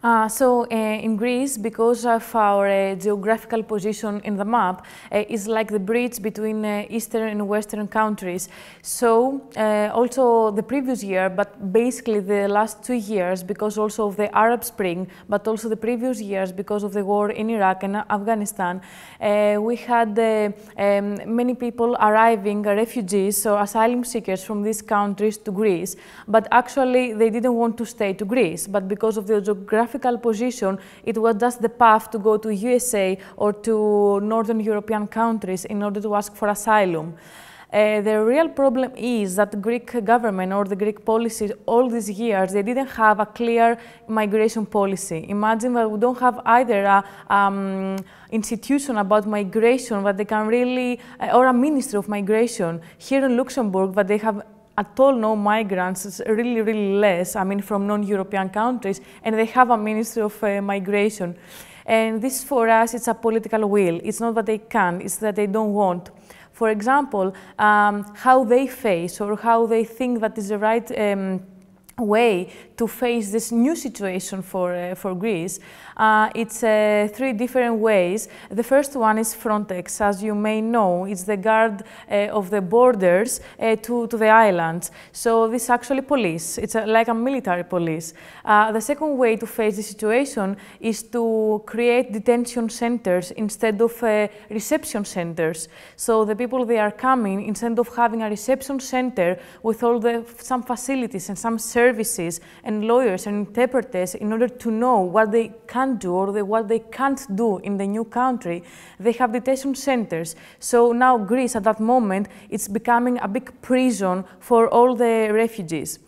In Greece, because of our geographical position in the map, is like the bridge between eastern and western countries. So also the previous year, but basically the last 2 years, because also of the Arab Spring, but also the previous years because of the war in Iraq and Afghanistan, we had many people arriving, refugees or asylum seekers from these countries to Greece. But actually they didn't want to stay to Greece, but because of the geographical position, it was just the path to go to USA or to Northern European countries in order to ask for asylum. The real problem is that the Greek government or the Greek policy all these years, they didn't have a clear migration policy. Imagine that we don't have either an institution about migration that they can really, or a ministry of migration. Here in Luxembourg, that they have at all no migrants, it's really, really less, I mean, from non-European countries, and they have a Ministry of Migration. And this, for us, it's a political will. It's not that they can, it's that they don't want. For example, how they face or how they think that is the right way to face this new situation for Greece. It's 3 different ways. The first one is Frontex. As you may know, it's the guard of the borders to the islands. So this is actually police. It's like a military police. The second way to face the situation is to create detention centers instead of reception centers. So the people, they are coming, instead of having a reception center with all some facilities and some services and lawyers and interpreters in order to know what they can do or what they can't do in the new country, they have detention centers. So now Greece at that moment, it's becoming a big prison for all the refugees.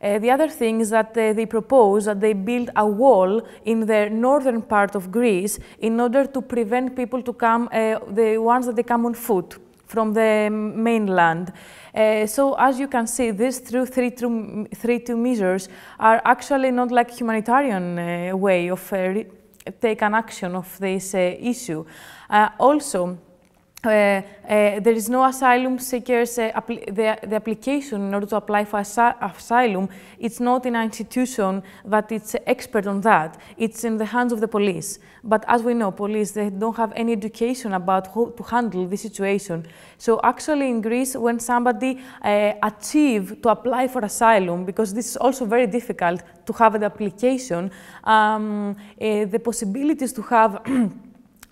The other thing is that they propose that they build a wall in the northern part of Greece in order to prevent people to come, the ones that they come on foot from the mainland. So as you can see, these three measures are actually not like humanitarian way of take an action of this issue. Also, there is no asylum seekers, the application in order to apply for asylum, it's not in an institution that it's expert on that. It's in the hands of the police. But as we know, police, they don't have any education about how to handle the situation. So actually in Greece, when somebody achieves to apply for asylum, because this is also very difficult to have an application, the possibilities to have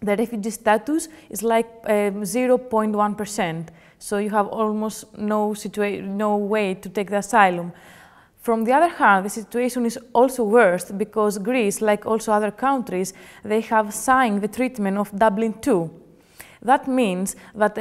the refugee status is like 0.1%. So you have almost no way to take the asylum. From the other hand, the situation is also worse because Greece, like also other countries, they have signed the treatment of Dublin II. That means that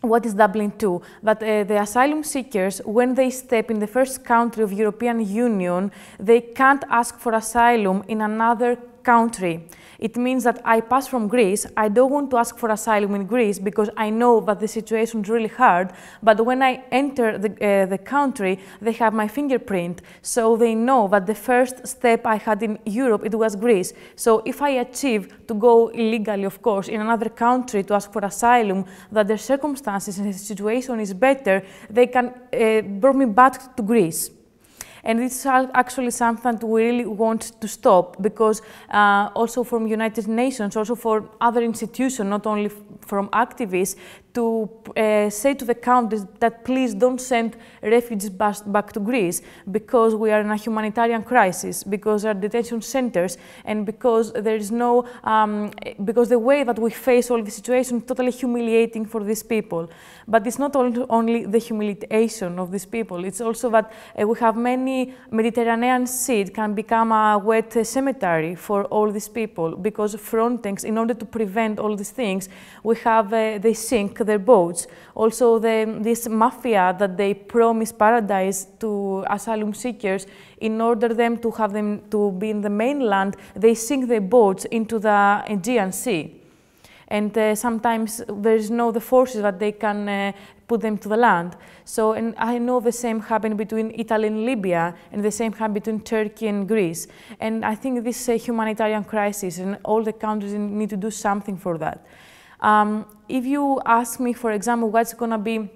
what is Dublin II? That the asylum seekers, when they step in the first country of European Union, they can't ask for asylum in another country. It means that I pass from Greece, I don't want to ask for asylum in Greece because I know that the situation is really hard, but when I enter the country, they have my fingerprint, so they know that the first step I had in Europe, it was Greece. So if I achieve to go illegally, of course, in another country to ask for asylum, that their circumstances and the situation is better, they can bring me back to Greece. And this is actually something we really want to stop because also from United Nations, also for other institutions, not only from activists, to say to the countries that please don't send refugees back to Greece because we are in a humanitarian crisis, because there are detention centers, and because there is no, because the way that we face all the situation is totally humiliating for these people. But it's not only the humiliation of these people, it's also that we have many Mediterranean Sea can become a wet cemetery for all these people because Frontex, in order to prevent all these things, we have, they sink their boats. Also, this mafia that they promise paradise to asylum seekers, in order them to have them to be in the mainland, they sink their boats into the Aegean Sea. And sometimes there is no the forces that they can put them to the land. So, and I know the same happened between Italy and Libya, and the same happened between Turkey and Greece. And I think this is a humanitarian crisis, and all the countries need to do something for that. If you ask me, for example, what's going to be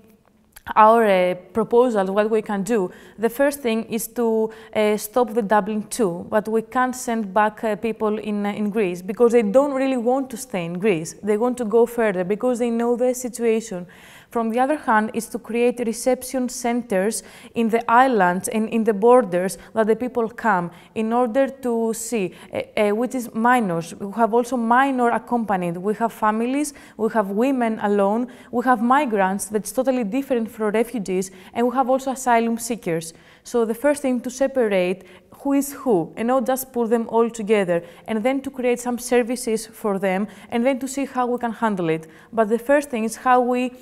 our proposals, what we can do. The first thing is to stop the Dublin II, but we can't send back people in Greece because they don't really want to stay in Greece. They want to go further because they know the situation. From the other hand, is to create reception centers in the islands and in the borders that the people come in order to see, which is minors. We have also minor accompanied. We have families, we have women alone, we have migrants that's totally different from refugees, and we have also asylum seekers. So the first thing to separate who is who and not just put them all together, and then to create some services for them, and then to see how we can handle it. But the first thing is how we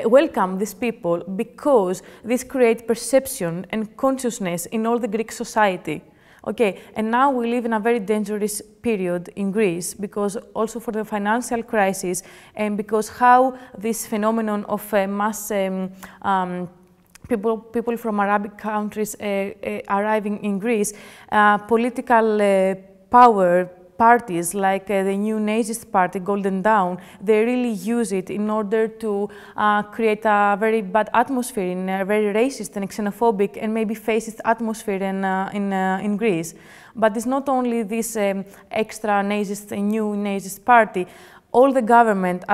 welcome these people, because this creates perception and consciousness in all the Greek society. Okay, and now we live in a very dangerous period in Greece, because also for the financial crisis, and because how this phenomenon of mass people from Arabic countries arriving in Greece, political power parties like the new Nazist party, Golden Dawn, they really use it in order to create a very bad atmosphere, in a very racist and xenophobic and maybe fascist atmosphere in Greece. But it's not only this extra Nazist, new Nazist party. All the government,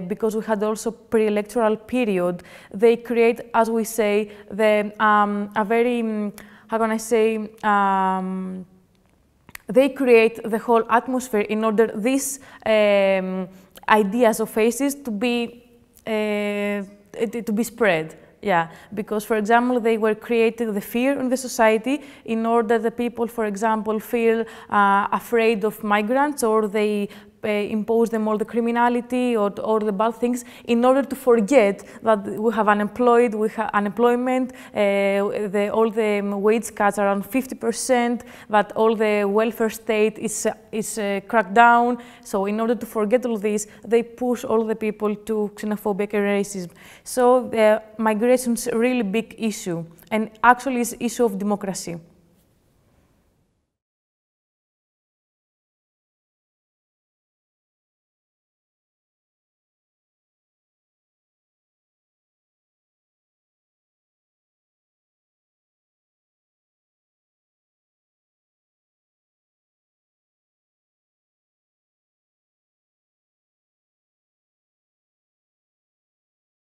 because we had also pre-electoral period, they create, as we say, a very, how can I say, they create the whole atmosphere in order these ideas of faces to be spread. Yeah, because, for example, they were creating the fear in the society in order the people, for example, feel afraid of migrants, or they impose them all the criminality or the bad things in order to forget that we have unemployment, all the wage cuts are around 50%, that all the welfare state is cracked down. So in order to forget all this, they push all the people to xenophobic and racism. So migration is a really big issue, and actually it's an issue of democracy.